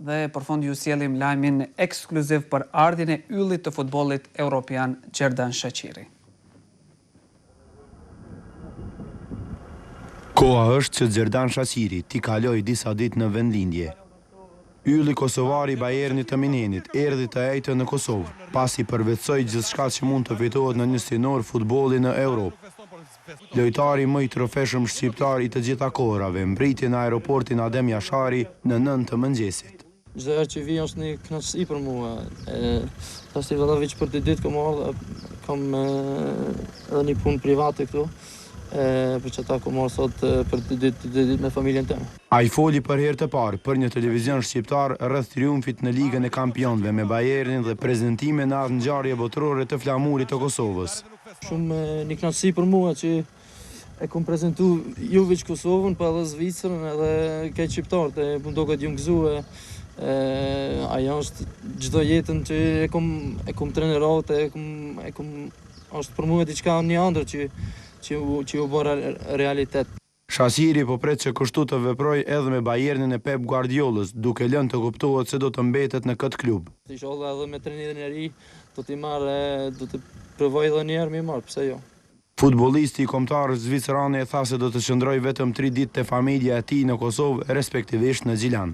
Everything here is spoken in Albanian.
dhe përfund ju sjellim lajmin ekskluziv për ardhin e yllit të futbollit evropian Xherdan Shaqiri. Koha është që Xherdan Shaqiri t'i kaloj disa ditë në vendlindje. Ylli kosovar i Bayernit të Minenit erdhi të ejtë në Kosovë, pasi përvetsoi gjithçka që mund të fitohet në një sinor futbolli në Europë. Lojtari më i trofeshëm shqiptar i të gjitha kohërave mbriti në aeroportin Adem Jashari në 9 të mëngjesit. Çdo herë që vi është një kënaqësi për mua. Tash vëllaviç për ditë kam edhe një punë private këtu. Për që ta ku morë sot për të ditë me familjen tëmë. A i foli për herë të parë për një televizion shqiptar rreth triumfit në Ligën e Kampionëve me Bayernin dhe prezentime në atë ngjarje botërore të flamurit të Kosovës. Shumë një kënaqësi për mua që e kom prezentu jo veç Kosovën, por edhe Zvicrën edhe këtë shqiptarët, më duket ju gëzue. Ajo është çdo jetën që e kom trenerat, është për mua diçka një ëndër që u bërë realitet. Shaqiri po pret që kështu të veproj edhe me Bayernin e Pep Guardiolës, duke lënë të kuptohet se do të mbetet në këtë klub. Inshallah edhe me trenirin e ri do të provoj edhe një herë më marr, pse jo. Futbollisti i kombëtarës zvicerane e tha se do të qëndroj vetëm 3 ditë te familja e tij në Kosovë, respektivisht në Gjilan.